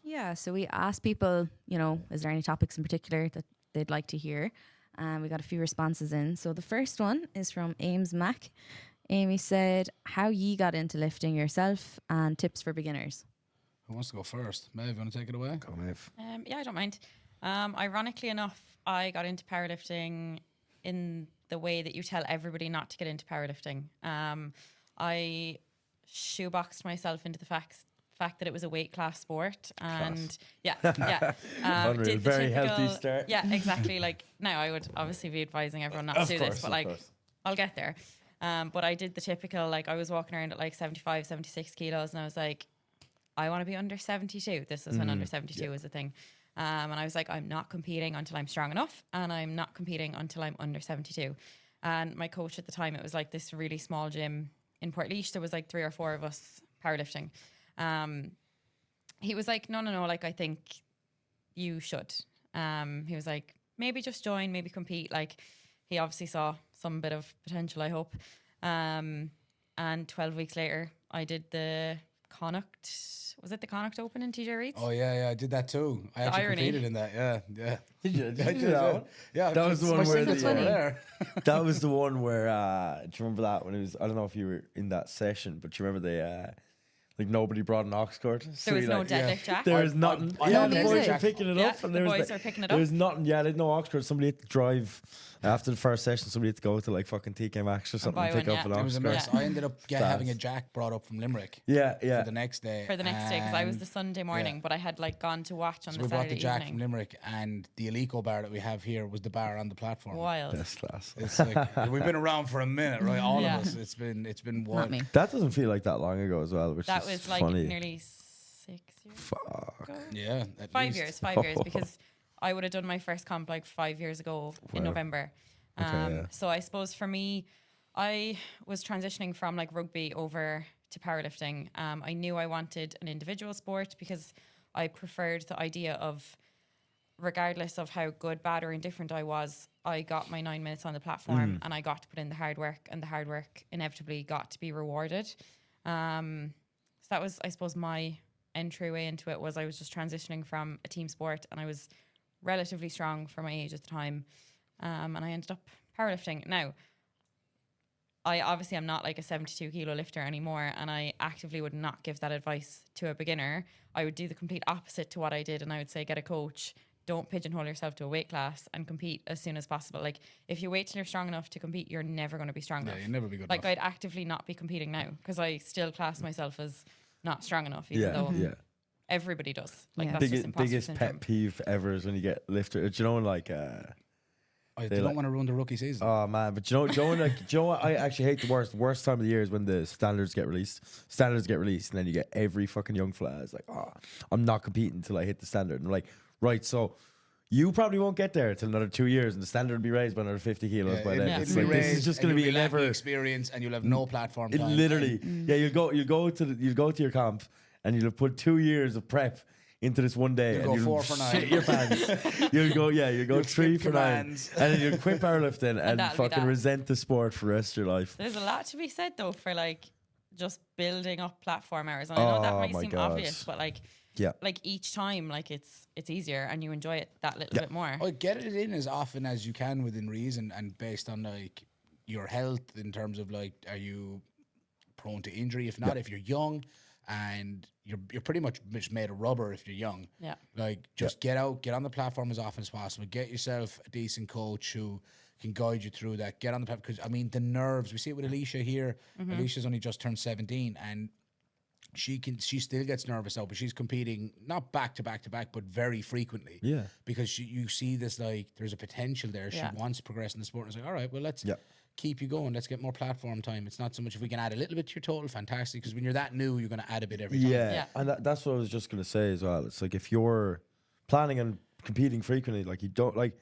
Yeah, so we asked people, is there any topics in particular that they'd like to hear? And we got a few responses in. So the first one is from Ames Mac. Amy said, how ye got into lifting yourself and tips for beginners. Who wants to go first? Maeve, you want to take it away? Go, Maeve. Yeah, I don't mind. Ironically enough, I got into powerlifting in the way that you tell everybody not to get into powerlifting. I shoeboxed myself into the fact that it was a weight class sport, and Unreal. did the Very typical, healthy start. Yeah, exactly. Like now, I would obviously be advising everyone not to do this, but like I'll get there. But I did the typical, like I was walking around at like 75, 76 kilos, and I was like, I want to be under 72. This was when under 72 was a thing. And I was like, I'm not competing until I'm strong enough, and I'm not competing until I'm under 72. And my coach at the time, it was like this really small gym in Portlaoise. There was like 3 or 4 of us powerlifting. He was like, no, like I think you should. He was like, maybe just join, maybe compete. Like he obviously saw some bit of potential, I hope. And 12 weeks later, I did the Connacht. Was it the Connacht Open in TJ Reid's? Oh yeah, I did that too. I actually competed in that. Yeah. Did you do that one? Yeah, that was the one where that was the one where. Do you remember that when it was? I don't know if you were in that session, but do you remember the like nobody brought an ox cord. There was no deadlift jack. There was nothing. The boys were picking it up, and the boys were picking it up. There was nothing. Yeah, there's no ox cord. Somebody had to drive after the first session. Somebody had to go to like fucking TK Maxx or something and pick up an ox cord. It was a mess. I ended up having a jack brought up from Limerick. Yeah. For the next day. Because I was the Sunday morning, but I had like gone to watch on the Saturday evening. We brought the jack from Limerick, and the Alico bar that we have here was the bar on the platform. Wild. That's class. It's like we've been around for a minute, right? All of us. It's been wild. That doesn't feel like that long ago as well, which that is was like funny. Nearly 6 years ago. Yeah, 5 years because I would have done my first comp like 5 years ago in November. So I suppose for me, I was transitioning from like rugby over to powerlifting. I knew I wanted an individual sport because I preferred the idea of, regardless of how good, bad or indifferent I was, I got my 9 minutes on the platform and I got to put in the hard work, and the hard work inevitably got to be rewarded. So that was, I suppose, my entryway into it. Was I was just transitioning from a team sport, and I was relatively strong for my age at the time, and I ended up powerlifting. Now, I obviously am not like a 72 kilo lifter anymore, and I actively would not give that advice to a beginner. I would do the complete opposite to what I did, and I would say get a coach. Don't pigeonhole yourself to a weight class, and compete as soon as possible. Like if you wait till you're strong enough to compete, you're never going to be strong enough. Yeah, you'll never be good enough. I'd actively not be competing now because I still class myself as not strong enough, even though everybody does. Like that's just imposter biggest syndrome. pet peeve ever is when you get lifted. Do you know, like they don't want to ruin the rookie season. Oh man, but do you know what I actually hate the worst time of the year is when the standards get released, and then you get every fucking young fella is like, oh, I'm not competing until I hit the standard. And I'm like, right, so you probably won't get there till another 2 years, and the standard will be raised by another 50 kilos by then. It's like, this is just going to be never experience, and you'll have no platform time. Literally, you'll go to your comp, and you'll have put 2 years of prep into this one day, you'll and go you'll 4 for 9. Shit your pants. You'll go 3 for 9, and then you'll quit powerlifting and fucking resent the sport for the rest of your life. There's a lot to be said though for like just building up platform hours. And I know that might seem obvious, but like each time, like it's easier and you enjoy it that little bit more. Oh, get it in as often as you can within reason, and based on like your health in terms of like, are you prone to injury? If not, if you're young. And you're pretty much just made of rubber if you're young. Yeah. Like just get out, get on the platform as often as possible. Get yourself a decent coach who can guide you through that. Get on the platform, because I mean the nerves. We see it with Alicia here. Alicia's only just turned 17, and she still gets nervous out, but she's competing not back to back to back, but very frequently. Yeah. Because you see this, like there's a potential there. She wants to progress in the sport. And it's like, all right, well let's keep you going. Let's get more platform time. It's not so much if we can add a little bit to your total, fantastic. Because when you're that new, you're going to add a bit every time. Yeah. And that's what I was just going to say as well. It's like if you're planning on competing frequently, like you don't like.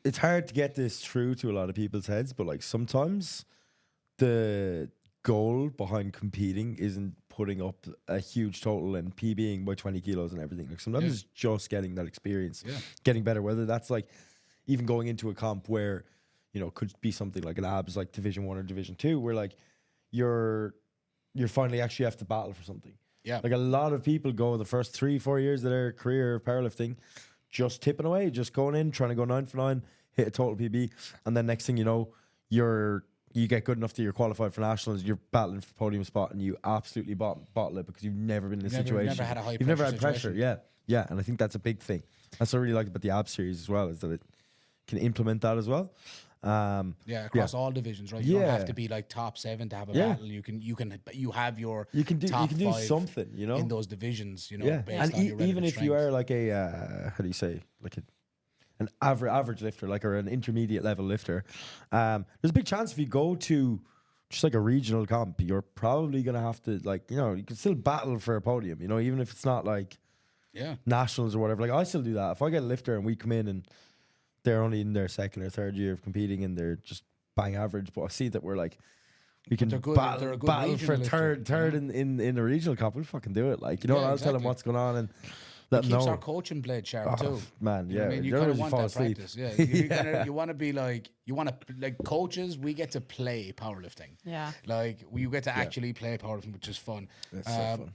It's hard to get this through to a lot of people's heads, but like sometimes the goal behind competing isn't putting up a huge total and PBing by 20 kilos and everything. Like sometimes it's just getting that experience, getting better. Whether that's like even going into a comp where, you know, could be something like an abs like Division 1 or Division 2, where like you're finally actually have to battle for something. Yeah. Like a lot of people go the first 3-4 years of their career of powerlifting just tipping away, just going in, trying to go 9 for 9, hit a total PB, and then next thing you know, you get good enough that you're qualified for nationals, you're battling for podium spot, and you absolutely bottle it because you've never been in a situation. Never had a high You've never had situation. pressure. Yeah, and I think that's a big thing. That's what I really like about the ab series as well, is that it can implement that as well. Across all divisions, right? You don't have to be like top 7 to have a battle. You have your you can do five something, you know, in those divisions, you know. Yeah, based and on your even relative if you strength. are like a how do you say, like an average lifter, like, or an intermediate level lifter, there's a big chance if you go to just like a regional comp, you're probably gonna have to, like, you know, you can still battle for a podium, you know, even if it's not like nationals or whatever. Like I still do that. If I get a lifter and we come in and they're only in their second or third year of competing and they're just bang average, but I see that we're like, we can they're good battle for regional third lifter, you know? in the regional comp. We'll fucking do it. Like, you know, Yeah, I'll tell them exactly. what's going on and It let them keeps know. our coaching blade sharp too. Man, You know yeah. what I mean? You Otherwise kind of you want fall that asleep. practice. Yeah, you want to be like, like coaches. We get to play powerlifting. Yeah. Like you get to actually play powerlifting, which is fun. It's so fun.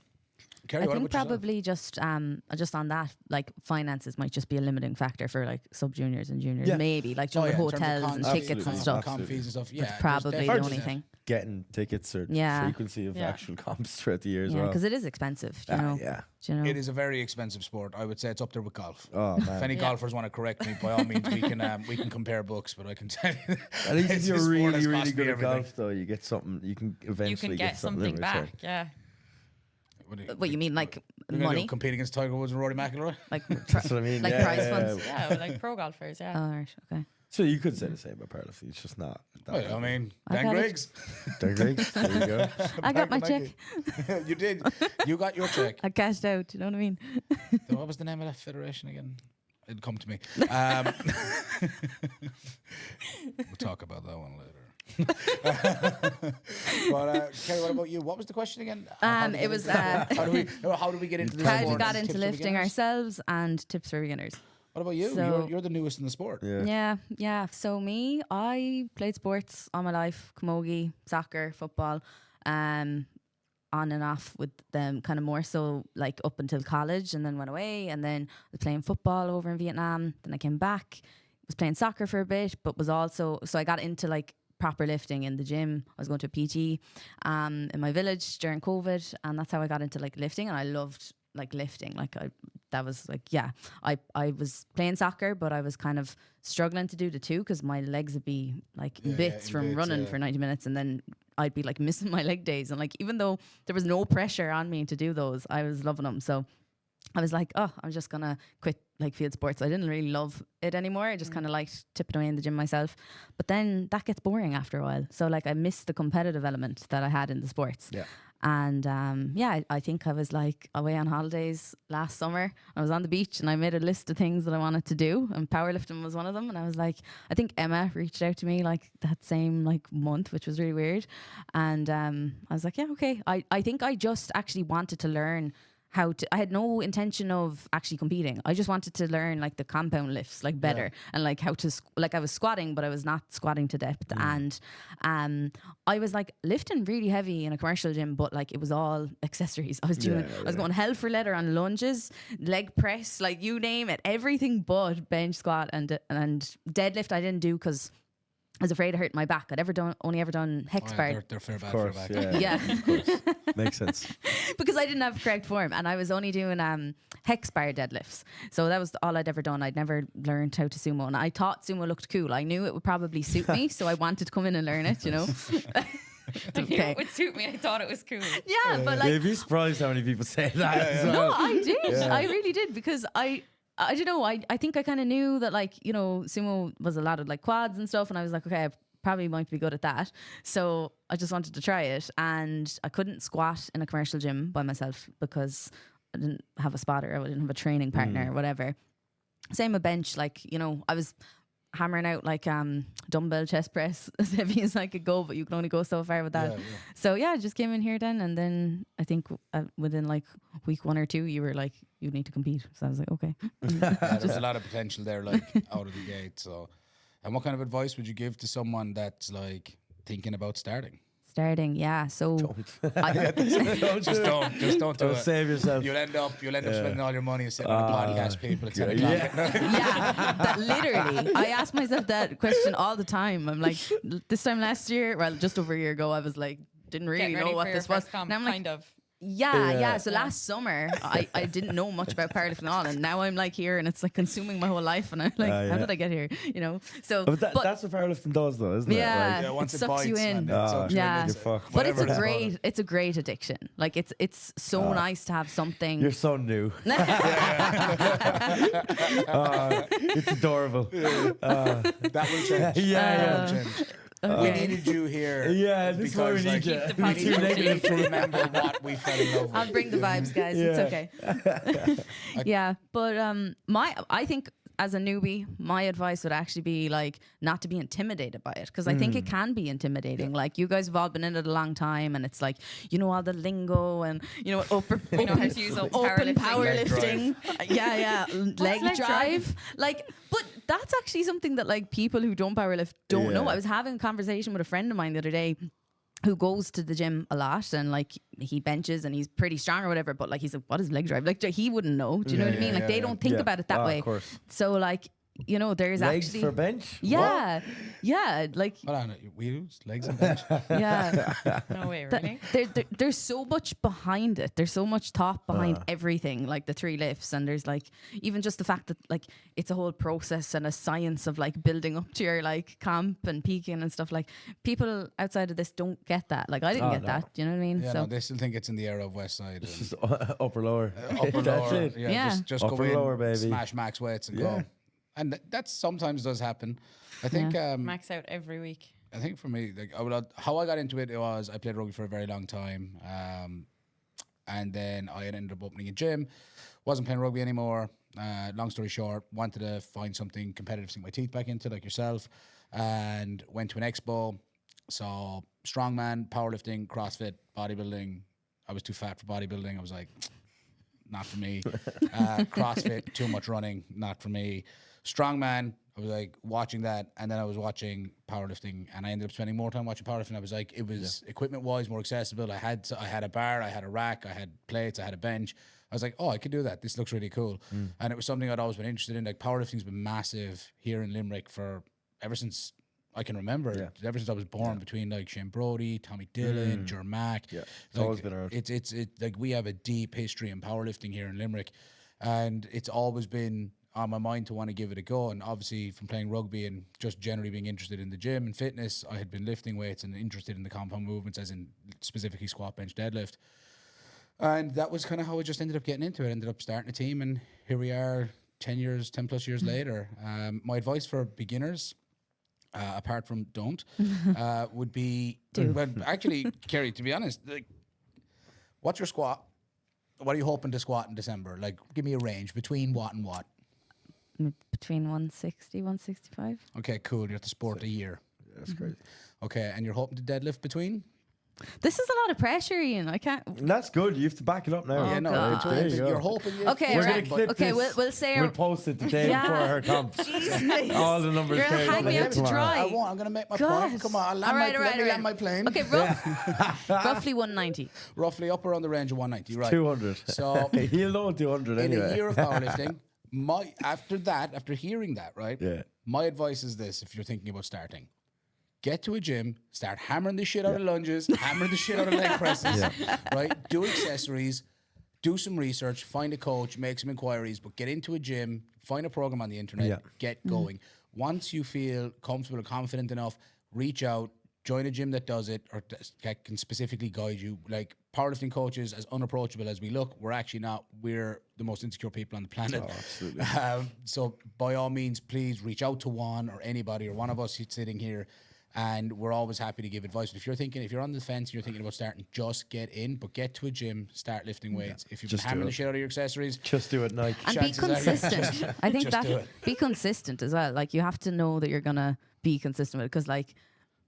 Kerry, I what think about yourself? probably just on that, like finances might just be a limiting factor for like sub juniors and juniors. Yeah. Maybe like Oh, with yeah, in terms of hotels and cons- tickets and absolutely. stuff. comp fees and stuff. Yeah, That's there's probably the definitely only that. thing. Getting tickets or Yeah. frequency of Yeah. actual comps throughout the year as Yeah, well. because it is expensive. You know. Yeah. Do you know? It is a very expensive sport. I would say it's up there with golf. Oh If man. any golfers want to correct me, by all means, we can compare books. But I can tell you, At least if this you're sport really, has really cost me good at everything. golf, though, you get something. You can eventually You can get something something in return. back. Yeah. What you mean, like You're gonna money? compete against Tiger Woods and Rory McIlroy? Like That's what I mean. like yeah, prize yeah, funds? yeah. Yeah, like pro golfers. Yeah. Oh, right, okay. So you could say the same about powerlifting. It's just not. Well, I mean, I Dan got it. Griggs. There you go. I got my check. You did. You got your check. I cashed out. You know what I mean? What was the name of that federation again? It'll come to me. We'll talk about that one later. But Kerry, what about you? What was the question again? It was how do we get into this? how sport we got and into tips for lifting beginners? ourselves and tips for beginners. What about you? So- You're the newest in the sport. Yeah. Yeah. So me, I played sports all my life: camogie, soccer, football, on and off with them, kind of more so like up until college, and then went away, and then was playing football over in Vietnam. Then I came back, was playing soccer for a bit, but was also so I got into like proper lifting in the gym. I was going to a PT in my village during COVID, and that's how I got into like lifting, and I loved like lifting. Like I was playing soccer, but I was kind of struggling to do the two because my legs would be like in bits in from bits, running yeah. for 90 minutes, and then I'd be like missing my leg days. And like even though there was no pressure on me to do those, I was loving them. So I was like, oh, I'm just gonna quit like field sports. I didn't really love it anymore. I just kind of liked tipping away in the gym myself. But then that gets boring after a while. So like I missed the competitive element that I had in the sports. Yeah. And I think I was like away on holidays last summer. I was on the beach and I made a list of things that I wanted to do, and powerlifting was one of them. And I was like, I think Emma reached out to me like that same like month, which was really weird. And I was like, yeah, okay. I think I just actually wanted to learn how to. I had no intention of actually competing. I just wanted to learn like the compound lifts like better, and like how to like I was squatting, but I was not squatting to depth. And I was like lifting really heavy in a commercial gym, but like it was all accessories. I was doing I was going hell for leather on lunges, leg press, like you name it, everything but bench squat and deadlift. I didn't do because I was afraid of hurting my back. I'd only ever done hex bar. They're fair bad Of for course. back. Yeah. Yeah. Of course. Makes sense. Because I didn't have correct form, and I was only doing hex bar deadlifts. So that was all I'd ever done. I'd never learned how to sumo, and I thought sumo looked cool. I knew it would probably suit me, so I wanted to come in and learn it, you know. I knew it would suit me. I thought it was cool. Yeah, but like You'd be surprised how many people say that. as well. no, I did. I really did, because I don't know. I think I kind of knew that, like, you know, sumo was a lot of like quads and stuff, and I was like, okay, I probably might be good at that. So I just wanted to try it, and I couldn't squat in a commercial gym by myself because I didn't have a spotter, I didn't have a training partner or whatever. Same with bench, like, you know, I was hammering out like dumbbell chest press as heavy as I could go, but you can only go so far with that. So yeah, I just came in here then, and then I think within like week 1 or 2 you were like, you need to compete. So I was like, okay. There's a lot of potential there, like out of the gate. So, and what kind of advice would you give to someone that's like thinking about starting? starting, yeah. So Just don't do it. Save yourself. You'll end up spending all your money sitting on a podcast, people, at 10 o'clock. yeah, that literally. I ask myself that question all the time. I'm like, this time last year, well, just over a year ago, I was like, didn't really know what this was. And I'm like, kind of. Yeah. So last summer, I didn't know much about powerlifting at all, and now I'm like here, and it's like consuming my whole life, and I'm like, how did I get here? You know. So, but that's what powerlifting does, though, isn't it? Yeah, Yeah, once it it sucks bites, you in. man, it sucks you in. Yeah. You're fucked. But it's Whatever a great addiction. Like it's so nice to have something. You're so new. It's adorable. That will change. Yeah. That will change. We needed you here. Yeah, this is why we because, need like, you. Keep the we need positivity. to remember what we fell in love with. I'll bring the vibes, guys. It's okay. Yeah, but I think as a newbie, my advice would actually be like not to be intimidated by it, because I think it can be intimidating. Like, you guys have all been in it a long time, and it's like, you know, all the lingo and, you know, We know how to use open powerlifting. Yeah, leg leg drive. Like, but that's actually something that like people who don't powerlift don't know. Yeah. I was having a conversation with a friend of mine the other day who goes to the gym a lot, and like he benches and he's pretty strong or whatever, but like he's like, what is leg drive? Like, he wouldn't know. Do you know what I mean? Like, they don't think about it that way. Of course. So like, you know, there's Legs actually for bench? yeah, like Hold on, wheels, legs, and bench. yeah. No way, That- really. there's so much behind it. There's so much thought behind everything, like the 3 lifts, and there's like even just the fact that like it's a whole process and a science of like building up to your like comp and peaking and stuff. Like, people outside of this don't get that. Like, I didn't get that. Do you know what I mean? Yeah, so no, they still think it's in the era of West Side. It's just upper lower. Upper That's lower. it. Yeah. Just Upper go in, lower, baby. smash max weights and Yeah. go. And that sometimes does happen. I think Max out every week. I think for me, like how I got into it was I played rugby for a very long time, and then I had ended up opening a gym. Wasn't playing rugby anymore. Long story short, wanted to find something competitive to sink my teeth back into, like yourself, and went to an expo. Saw strongman, powerlifting, CrossFit, bodybuilding. I was too fat for bodybuilding. I was like, not for me. CrossFit, too much running, not for me. Strongman, I was like watching that, and then I was watching powerlifting, and I ended up spending more time watching powerlifting. I was like, it was equipment wise more accessible. I had a bar, I had a rack, I had plates, I had a bench. I was like, oh, I could do that. This looks really cool. And it was something I'd always been interested in. Like, powerlifting's been massive here in Limerick for ever since I can remember. Ever since I was born, between like Shane Brody, Tommy Dillon, Jermac. Yeah, it's like, always been around. It's like, we have a deep history in powerlifting here in Limerick, and it's always been on my mind to want to give it a go. And obviously, from playing rugby and just generally being interested in the gym and fitness, I had been lifting weights and interested in the compound movements, as in specifically squat, bench, deadlift. And that was kind of how I just ended up getting into it. Ended up starting a team, and here we are 10 plus years later. My advice for beginners, apart from don't, would be, well, actually, Kerry, to be honest, like, what's your squat? What are you hoping to squat in December? Like, give me a range between what and what. between 160, 165. Okay, cool. You're at the sport a year. Yeah, that's great. Okay, and you're hoping to deadlift between? This is a lot of pressure, Ian. I can't. And that's good. You have to back it up now. Yeah, no, God. between, There you go. you're hoping. Okay, We're right. gonna clip Okay, this. we'll say We'll post it the day Yeah. before her comp. Jesus. All the numbers. You're Kerry hanging will me get out to tomorrow. dry. I won't. I'm gonna make my God. point. Come on, I'll land All right, my, all right, let me all land right. my plane. Okay, roughly 190. Roughly up around the range of 190. Right. 200. So He'll know 200 in anyway. a year of powerlifting, after hearing that, right? Yeah. My advice is this: if you're thinking about starting, get to a gym, start hammering the shit out of lunges, hammering the shit out of leg presses, right? Do accessories, do some research, find a coach, make some inquiries, but get into a gym, find a program on the internet, get going. Once you feel comfortable or confident enough, reach out, join a gym that does it or that can specifically guide you. Like, powerlifting coaches, as unapproachable as we look, we're actually not. We're the most insecure people on the planet. Oh, absolutely. So by all means, please reach out to one or anybody or one of us who's sitting here. And we're always happy to give advice. But if you're on the fence and you're thinking about starting, just get in, but get to a gym, start lifting weights. If you've been Just do hammering it. the shit out of your accessories, Just do it, Nike. And be Chances are, yeah, consistent. I think just do that it. be consistent as well. Like, you have to know that you're gonna be consistent with it, because like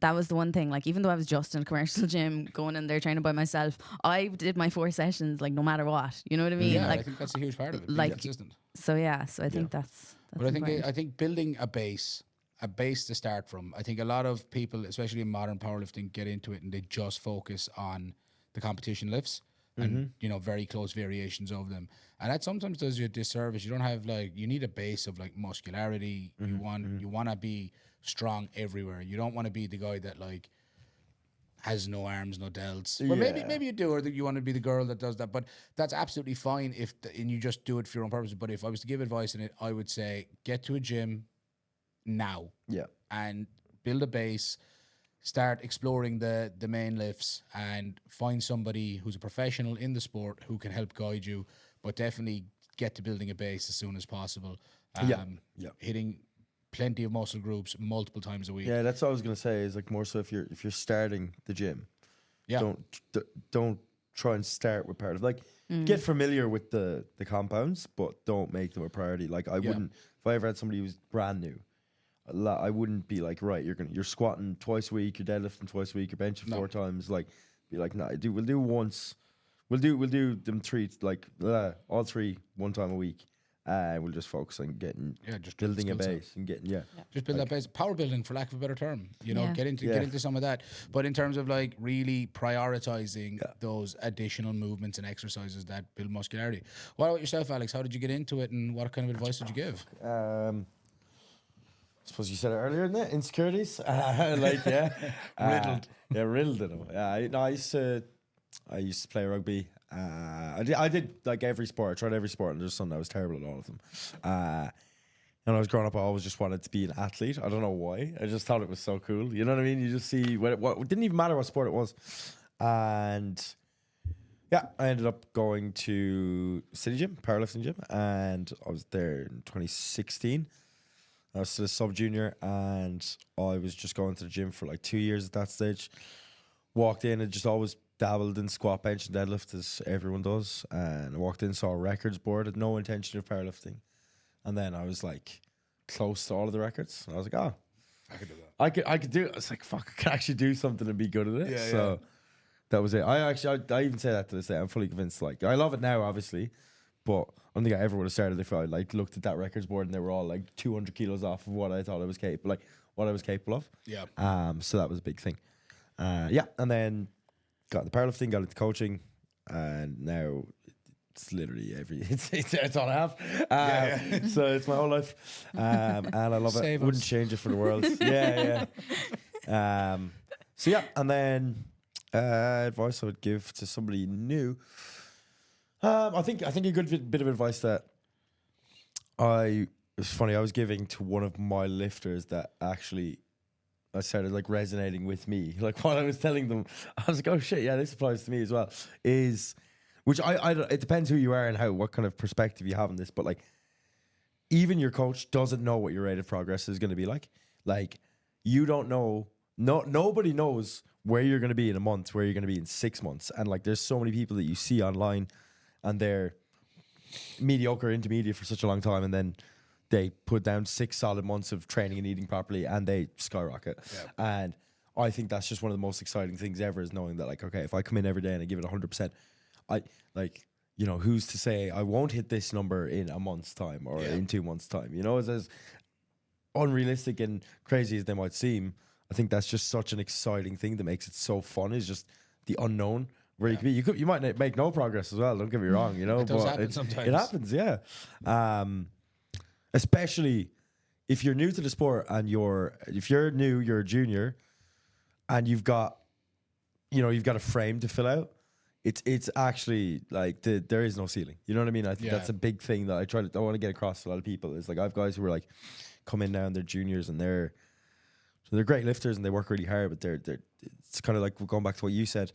that was the one thing. Like, even though I was just in a commercial gym going in there training by myself, I did my 4 sessions like no matter what. You know what I mean? yeah, like, I think that's a huge part of it. Being like- consistent. So yeah. So I think that's But I important. think building a base a base to start from. I think a lot of people, especially in modern powerlifting, get into it and they just focus on the competition lifts and very close variations of them, and that sometimes does you a disservice. You don't have you need a base of muscularity. You want to be strong everywhere. You don't want to be the guy that has no arms, no delts. Well, maybe you do, or that you want to be the girl that does that. But that's absolutely fine and you just do it for your own purposes. But if I was to give advice in it, I would say get to a gym now. Yeah. And build a base. Start exploring the main lifts and find somebody who's a professional in the sport who can help guide you. But definitely get to building a base as soon as possible. Hitting plenty of muscle groups multiple times a week. Yeah, that's what I was gonna say. Is more so if you're starting the gym, don't try and start with part of get familiar with the compounds, but don't make them a priority. I wouldn't if I ever had somebody who's brand new. I wouldn't be right. You're squatting twice a week, you're deadlifting twice a week, you're benching 4 times. Be nah. We'll do once. We'll do them 3 all 3 one time a week. We'll just focus on just building a base and getting just build that base. Power building, for lack of a better term. Get into some of that. But in terms of really prioritizing those additional movements and exercises that build muscularity. What about yourself, Alex? How did you get into it, and what kind of advice would you give? I suppose you said it earlier, isn't it? Insecurities. Riddled. Riddled in them. I used to play rugby. I did every sport. I tried every sport, and there's something I was terrible at all of them. And I was growing up, I always just wanted to be an athlete. I don't know why. I just thought it was so cool. You know what I mean? You just see what it didn't even matter what sport it was. And I ended up going to City Gym, powerlifting gym, and I was there in 2016. I was still a sub-junior, and I was just going to the gym for 2 years at that stage. Walked in and just always dabbled in squat, bench, and deadlift as everyone does. And I walked in, saw a records board, had no intention of powerlifting. And then I was close to all of the records. And I was like, oh, I could do that. I could do it. I was like, fuck, I can actually do something and be good at it. So that was it. I even say that to this day. I'm fully convinced. I love it now, obviously, but I don't think I ever would have started if I looked at that records board and they were all 200 kilos off of what I thought I was capable, what I was capable of. Yeah. So that was a big thing. And then got into powerlifting, got into coaching, and now it's literally it's all I have. So it's my whole life, and I love it. Wouldn't change it for the world. And then advice I would give to somebody new. I think a good bit of advice that it's funny. I was giving to one of my lifters that actually I started resonating with me. What I was telling them, I was like, oh shit, yeah, this applies to me as well. Which it depends who you are and what kind of perspective you have on this, but even your coach doesn't know what your rate of progress is going to be like. You don't know, nobody knows where you're going to be in a month, where you're going to be in 6 months. And there's so many people that you see online and they're mediocre, intermediate for such a long time, and then they put down 6 solid months of training and eating properly and they skyrocket. Yeah. And I think that's just one of the most exciting things ever, is knowing that okay, if I come in every day and I give it 100%, who's to say I won't hit this number in a month's time or in 2 months' time? It's as unrealistic and crazy as they might seem. I think that's just such an exciting thing that makes it so fun, is just the unknown. Where you might make no progress as well. Don't get me wrong, it does happen sometimes. It happens, yeah. Especially if you're new to the sport and you're a junior and you've got a frame to fill out. It's actually there is no ceiling. You know what I mean? I think that's a big thing that I want to get across to a lot of people. Is I have guys who are come in now and they're juniors and they're great lifters and they work really hard, but they're it's kind of going back to what you said,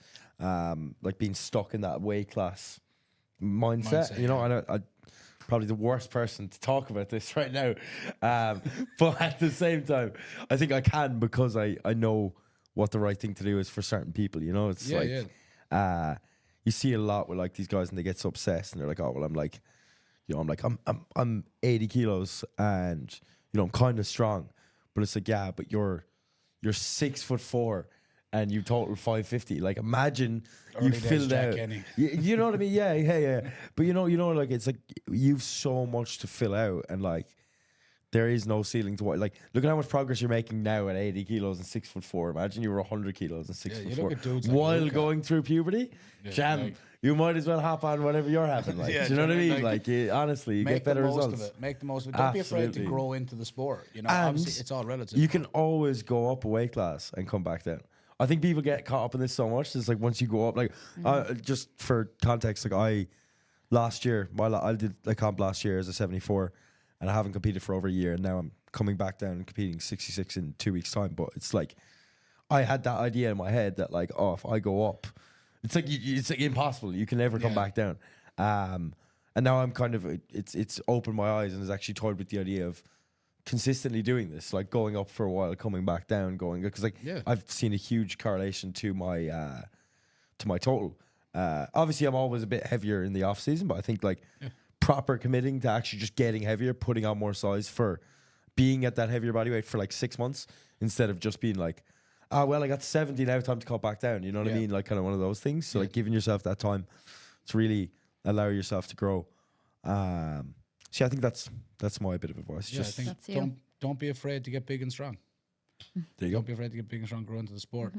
being stuck in that weight class mindset. I probably the worst person to talk about this right now, but at the same time, I think I can, because I know what the right thing to do is for certain people. It's you see a lot with these guys and they get so obsessed and they're like, oh well, I'm 80 kilos and I'm kind of strong, but it's but you're 6'4" and you total 550. Imagine Early you filled out. You know what I mean? Yeah. But it's you've so much to fill out, and there is no ceiling to what. Like, look at how much progress you're making now at 80 kilos and 6'4". Imagine you were 100 kilos and 6'4" you look at dudes like while Luca. going through puberty. Jam, like- you might as well hop on whatever you're having. Like, Yeah, do you know what I do you know mean? what I mean? Like, honestly, you Make get better the most results. of it. Make the most of it. Don't be afraid to Absolutely. grow into the sport. You know, And obviously it's all relative. You can always go up a weight class and come back down. I think people get caught up in this so much. It's like once you go up, like just for context, like last year, I did a comp last year as a 74, and I haven't competed for over a year, and now I'm coming back down and competing 66 in 2 weeks' time. But it's like I had that idea in my head that like, oh, if I go up, it's like it's like impossible. You can never come back down. And now I'm kind of it's opened my eyes and has actually toyed with the idea of consistently doing this, like going up for a while, coming back down, going, because like I've seen a huge correlation to my total. Obviously, I'm always a bit heavier in the off season, but I think like proper committing to actually just getting heavier, putting on more size for being at that heavier body weight for like 6 months instead of just being like, oh well, I got 70 now, time to cut back down. You know what I mean? Like kind of one of those things. So like giving yourself that time to really allow yourself to grow. See, I think that's my bit of advice. Yeah, just I think don't be afraid to get big and strong. there you Don't go. be afraid to get big and strong, grow into the sport.